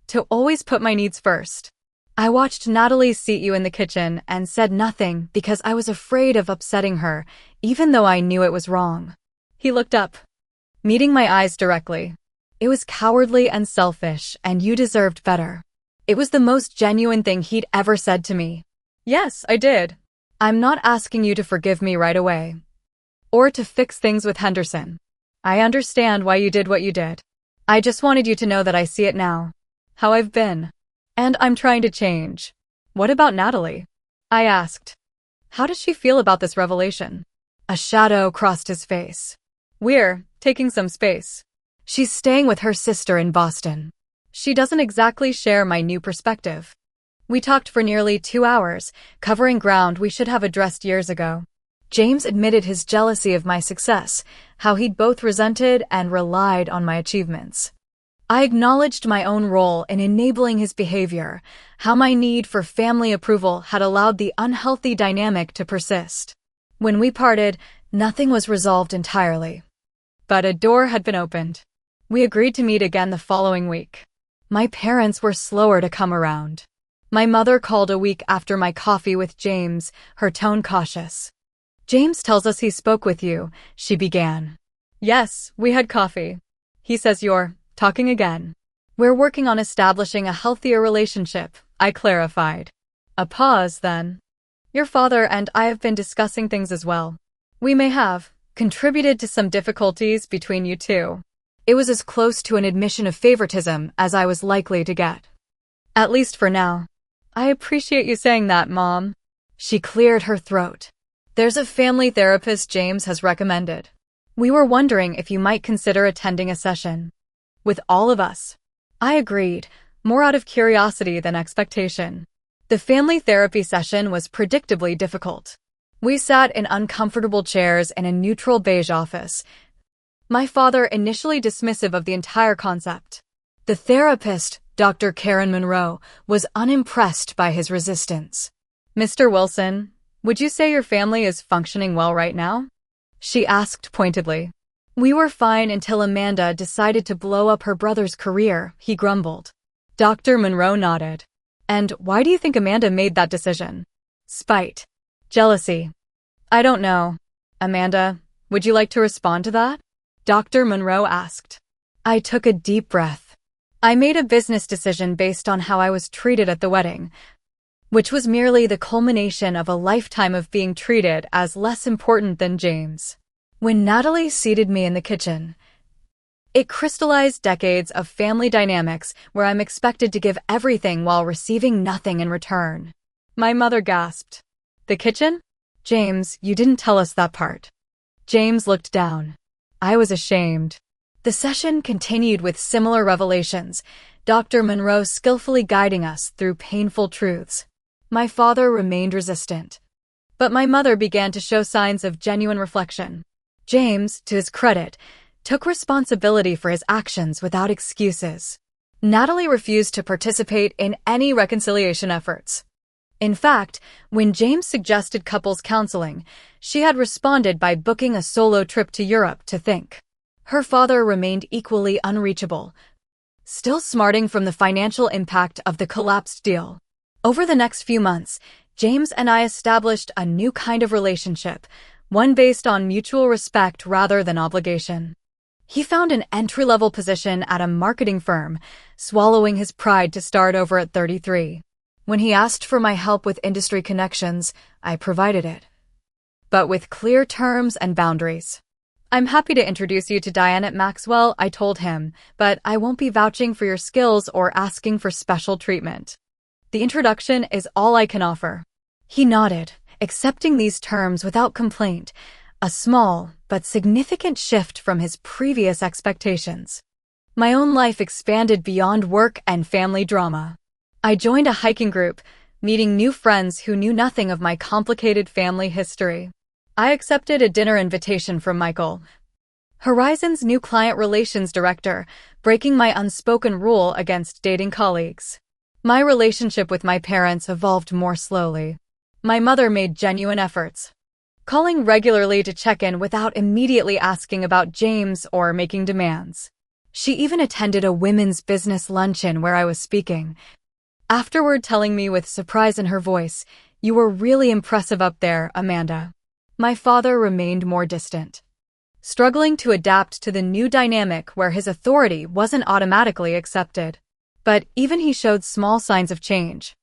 to always put my needs first. I watched Natalie seat you in the kitchen and said nothing because I was afraid of upsetting her, even though I knew it was wrong. He looked up, meeting my eyes directly. It was cowardly and selfish, and you deserved better. It was the most genuine thing he'd ever said to me. Yes, I did. I'm not asking you to forgive me right away. Or to fix things with Henderson. I understand why you did what you did. I just wanted you to know that I see it now. How I've been. And I'm trying to change. What about Natalie? I asked. How does she feel about this revelation? A shadow crossed his face. We're taking some space. She's staying with her sister in Boston. She doesn't exactly share my new perspective. We talked for nearly 2 hours, covering ground we should have addressed years ago. James admitted his jealousy of my success, how he'd both resented and relied on my achievements. I acknowledged my own role in enabling his behavior, how my need for family approval had allowed the unhealthy dynamic to persist. When we parted, nothing was resolved entirely. But a door had been opened. We agreed to meet again the following week. My parents were slower to come around. My mother called a week after my coffee with James, her tone cautious. James tells us he spoke with you, she began. Yes, we had coffee. He says you're talking again. We're working on establishing a healthier relationship, I clarified. A pause, then. Your father and I have been discussing things as well. We may have contributed to some difficulties between you two. It was as close to an admission of favoritism as I was likely to get. At least for now. I appreciate you saying that, Mom. She cleared her throat. There's a family therapist James has recommended. We were wondering if you might consider attending a session. With all of us. I agreed, more out of curiosity than expectation. The family therapy session was predictably difficult. We sat in uncomfortable chairs in a neutral beige office. My father initially dismissive of the entire concept. The therapist, Dr. Karen Monroe, was unimpressed by his resistance. Mr. Wilson, would you say your family is functioning well right now? She asked pointedly. We were fine until Amanda decided to blow up her brother's career, he grumbled. Dr. Monroe nodded. And why do you think Amanda made that decision? Spite. Jealousy. I don't know. Amanda, would you like to respond to that? Dr. Monroe asked. I took a deep breath. I made a business decision based on how I was treated at the wedding, which was merely the culmination of a lifetime of being treated as less important than James. When Natalie seated me in the kitchen, it crystallized decades of family dynamics where I'm expected to give everything while receiving nothing in return. My mother gasped. The kitchen? James, you didn't tell us that part. James looked down. I was ashamed. The session continued with similar revelations, Dr. Monroe skillfully guiding us through painful truths. My father remained resistant, but my mother began to show signs of genuine reflection. James, to his credit, took responsibility for his actions without excuses. Natalie refused to participate in any reconciliation efforts. In fact, when James suggested couples counseling, she had responded by booking a solo trip to Europe to think. Her father remained equally unreachable, still smarting from the financial impact of the collapsed deal. Over the next few months, James and I established a new kind of relationship, one based on mutual respect rather than obligation. He found an entry-level position at a marketing firm, swallowing his pride to start over at 33. When he asked for my help with industry connections, I provided it, but with clear terms and boundaries. I'm happy to introduce you to Diane at Maxwell, I told him, but I won't be vouching for your skills or asking for special treatment. The introduction is all I can offer. He nodded, accepting these terms without complaint, a small but significant shift from his previous expectations. My own life expanded beyond work and family drama. I joined a hiking group, meeting new friends who knew nothing of my complicated family history. I accepted a dinner invitation from Michael, Horizon's new client relations director, breaking my unspoken rule against dating colleagues. My relationship with my parents evolved more slowly. My mother made genuine efforts, calling regularly to check in without immediately asking about James or making demands. She even attended a women's business luncheon where I was speaking, afterward telling me with surprise in her voice, "You were really impressive up there, Amanda." My father remained more distant, struggling to adapt to the new dynamic where his authority wasn't automatically accepted. But even he showed small signs of change,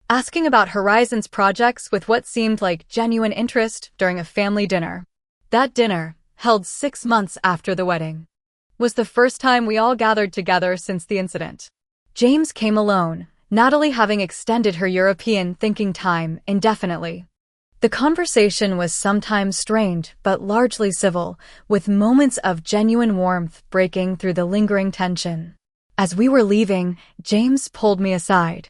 asking about Horizon's projects with what seemed like genuine interest during a family dinner. That dinner, held 6 months after the wedding, was the first time we all gathered together since the incident. James came alone, Natalie having extended her European thinking time indefinitely. The conversation was sometimes strained but largely civil, with moments of genuine warmth breaking through the lingering tension. As we were leaving, James pulled me aside.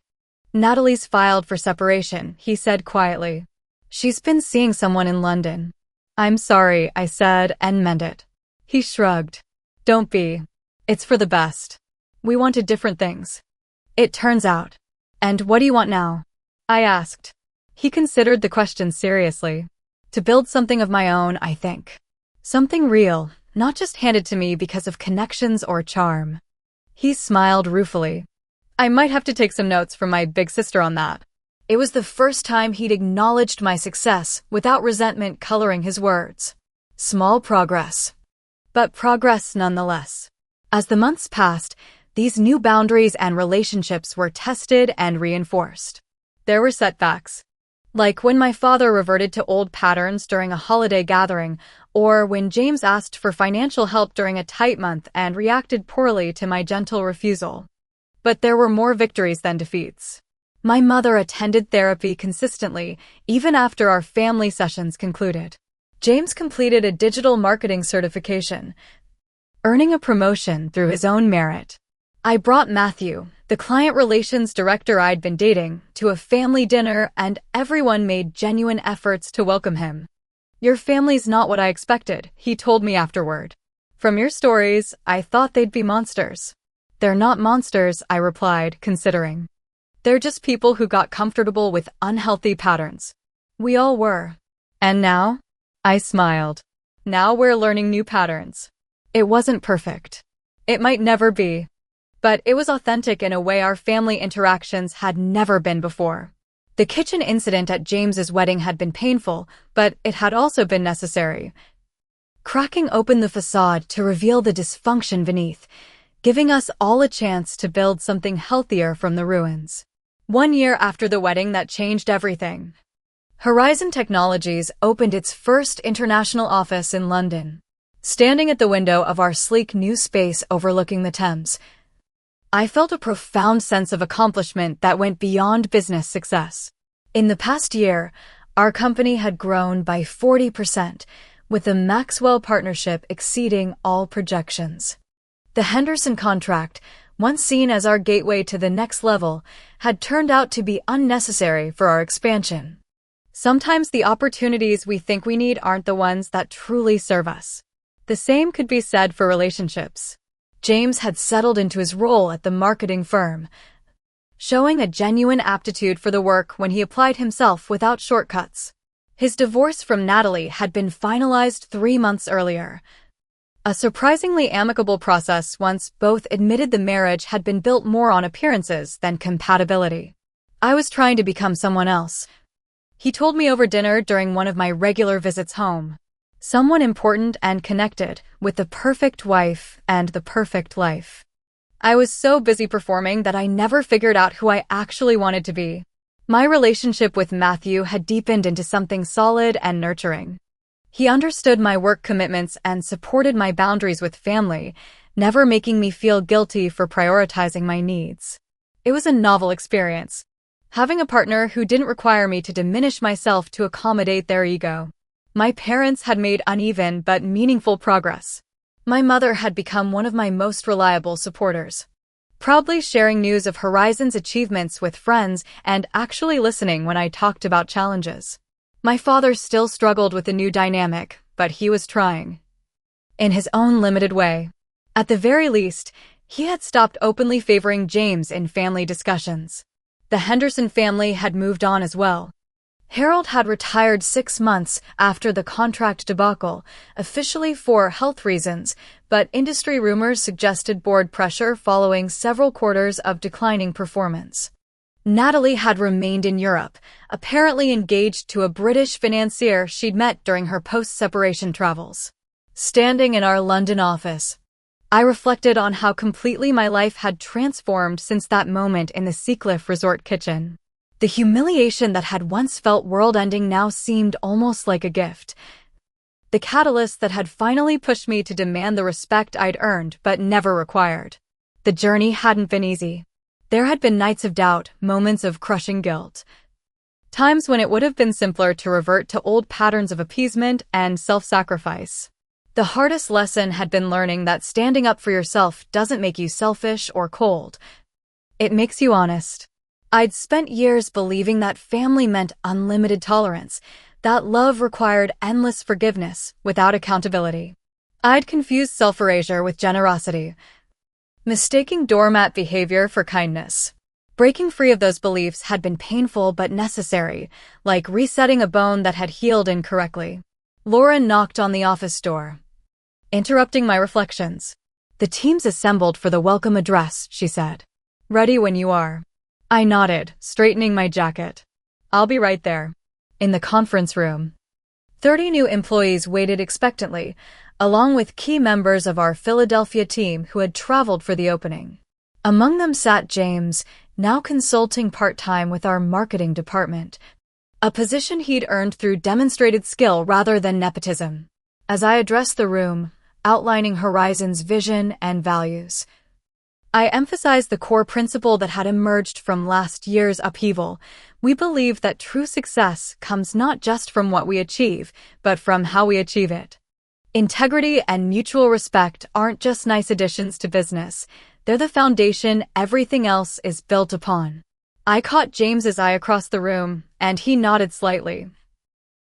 "Natalie's filed for separation," he said quietly. "She's been seeing someone in London." "I'm sorry," I said, and meant it. He shrugged. "Don't be. It's for the best. We wanted different things, it turns out." "And what do you want now?" I asked. He considered the question seriously. "To build something of my own, I think. Something real, not just handed to me because of connections or charm." He smiled ruefully. I might have to take some notes from my big sister on that. It was the first time he'd acknowledged my success without resentment coloring his words. Small progress, but progress nonetheless. As the months passed, these new boundaries and relationships were tested and reinforced. There were setbacks, like when my father reverted to old patterns during a holiday gathering, or when James asked for financial help during a tight month and reacted poorly to my gentle refusal. But there were more victories than defeats. My mother attended therapy consistently, even after our family sessions concluded. James completed a digital marketing certification, earning a promotion through his own merit. I brought Matthew, the client relations director I'd been dating, to a family dinner, and everyone made genuine efforts to welcome him. "Your family's not what I expected," he told me afterward. "From your stories, I thought they'd be monsters." "They're not monsters," I replied, considering. "They're just people who got comfortable with unhealthy patterns. We all were." "And now?" I smiled. "Now we're learning new patterns." It wasn't perfect. It might never be. But it was authentic in a way our family interactions had never been before. The kitchen incident at James's wedding had been painful, but it had also been necessary. Cracking open the facade to reveal the dysfunction beneath, giving us all a chance to build something healthier from the ruins. 1 year after the wedding that changed everything, Horizon Technologies opened its first international office in London. Standing at the window of our sleek new space overlooking the Thames, I felt a profound sense of accomplishment that went beyond business success. In the past year, our company had grown by 40%, with the Maxwell partnership exceeding all projections. The Henderson contract, once seen as our gateway to the next level, had turned out to be unnecessary for our expansion. Sometimes the opportunities we think we need aren't the ones that truly serve us. The same could be said for relationships. James had settled into his role at the marketing firm, showing a genuine aptitude for the work when he applied himself without shortcuts. His divorce from Natalie had been finalized 3 months earlier. A surprisingly amicable process once both admitted the marriage had been built more on appearances than compatibility. I was trying to become someone else, he told me over dinner during one of my regular visits home. Someone important and connected, with the perfect wife and the perfect life. I was so busy performing that I never figured out who I actually wanted to be. My relationship with Matthew had deepened into something solid and nurturing. He understood my work commitments and supported my boundaries with family, never making me feel guilty for prioritizing my needs. It was a novel experience, having a partner who didn't require me to diminish myself to accommodate their ego. My parents had made uneven but meaningful progress. My mother had become one of my most reliable supporters, proudly sharing news of Horizon's achievements with friends and actually listening when I talked about challenges. My father still struggled with the new dynamic, but he was trying, in his own limited way. At the very least, he had stopped openly favoring James in family discussions. The Henderson family had moved on as well. Harold had retired 6 months after the contract debacle, officially for health reasons, but industry rumors suggested board pressure following several quarters of declining performance. Natalie had remained in Europe, apparently engaged to a British financier she'd met during her post-separation travels. Standing in our London office, I reflected on how completely my life had transformed since that moment in the Seacliff Resort kitchen. The humiliation that had once felt world-ending now seemed almost like a gift. The catalyst that had finally pushed me to demand the respect I'd earned but never required. The journey hadn't been easy. There had been nights of doubt, moments of crushing guilt. Times when it would have been simpler to revert to old patterns of appeasement and self-sacrifice. The hardest lesson had been learning that standing up for yourself doesn't make you selfish or cold. It makes you honest. I'd spent years believing that family meant unlimited tolerance, that love required endless forgiveness without accountability. I'd confused self-erasure with generosity, mistaking doormat behavior for kindness. Breaking free of those beliefs had been painful but necessary, like resetting a bone that had healed incorrectly. Lauren knocked on the office door, interrupting my reflections. "The team's assembled for the welcome address," she said. "Ready when you are." I nodded, straightening my jacket. "I'll be right there." In the conference room, 30 new employees waited expectantly, along with key members of our Philadelphia team who had traveled for the opening. Among them sat James, now consulting part-time with our marketing department, a position he'd earned through demonstrated skill rather than nepotism. As I addressed the room, outlining Horizon's vision and values, I emphasized the core principle that had emerged from last year's upheaval. We believe that true success comes not just from what we achieve, but from how we achieve it. Integrity and mutual respect aren't just nice additions to business. They're the foundation everything else is built upon. I caught James's eye across the room, and he nodded slightly,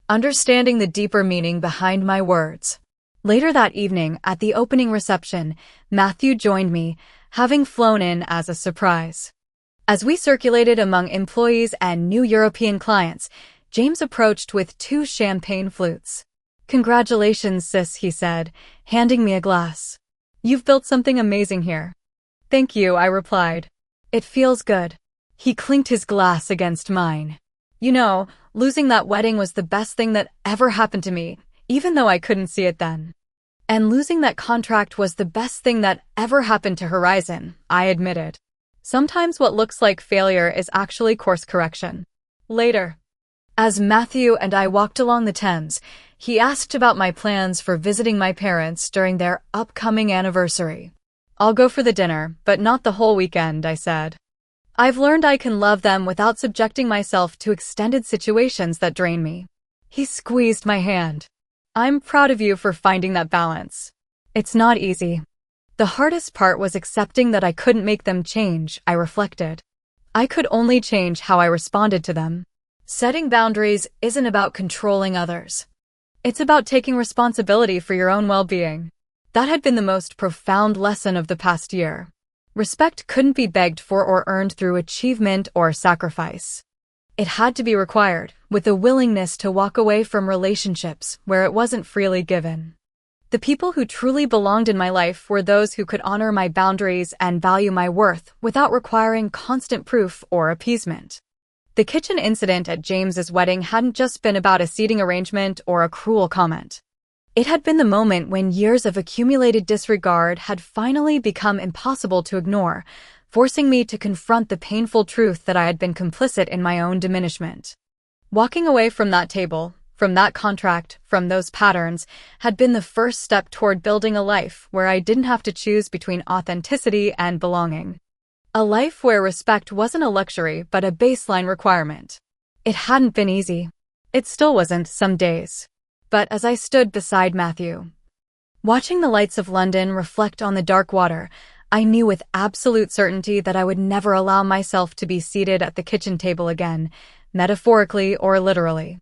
understanding the deeper meaning behind my words. Later that evening, at the opening reception, Matthew joined me, having flown in as a surprise. As we circulated among employees and new European clients, James approached with 2 champagne flutes. "Congratulations, sis," he said, handing me a glass. "You've built something amazing here." "Thank you," I replied. "It feels good." He clinked his glass against mine. You know, losing that wedding was the best thing that ever happened to me, even though I couldn't see it then. And losing that contract was the best thing that ever happened to Horizon, I admitted. Sometimes what looks like failure is actually course correction. Later, as Matthew and I walked along the Thames, he asked about my plans for visiting my parents during their upcoming anniversary. I'll go for the dinner, but not the whole weekend, I said. I've learned I can love them without subjecting myself to extended situations that drain me. He squeezed my hand. I'm proud of you for finding that balance. It's not easy. The hardest part was accepting that I couldn't make them change, I reflected. I could only change how I responded to them. Setting boundaries isn't about controlling others. It's about taking responsibility for your own well-being. That had been the most profound lesson of the past year. Respect couldn't be begged for or earned through achievement or sacrifice. It had to be required, with a willingness to walk away from relationships where it wasn't freely given. The people who truly belonged in my life were those who could honor my boundaries and value my worth without requiring constant proof or appeasement. The kitchen incident at James's wedding hadn't just been about a seating arrangement or a cruel comment. It had been the moment when years of accumulated disregard had finally become impossible to ignore, forcing me to confront the painful truth that I had been complicit in my own diminishment. Walking away from that table, from that contract, from those patterns, had been the first step toward building a life where I didn't have to choose between authenticity and belonging. A life where respect wasn't a luxury but a baseline requirement. It hadn't been easy. It still wasn't some days. But as I stood beside Matthew, watching the lights of London reflect on the dark water, I knew with absolute certainty that I would never allow myself to be seated at the kitchen table again, metaphorically or literally.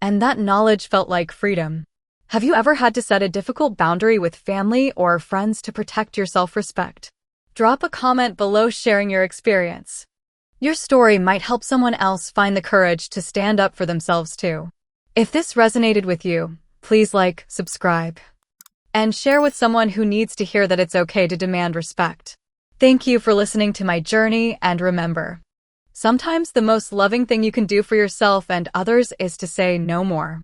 And that knowledge felt like freedom. Have you ever had to set a difficult boundary with family or friends to protect your self-respect? Drop a comment below sharing your experience. Your story might help someone else find the courage to stand up for themselves too. If this resonated with you, please like, subscribe, and share with someone who needs to hear that it's okay to demand respect. Thank you for listening to my journey, and remember, sometimes the most loving thing you can do for yourself and others is to say no more.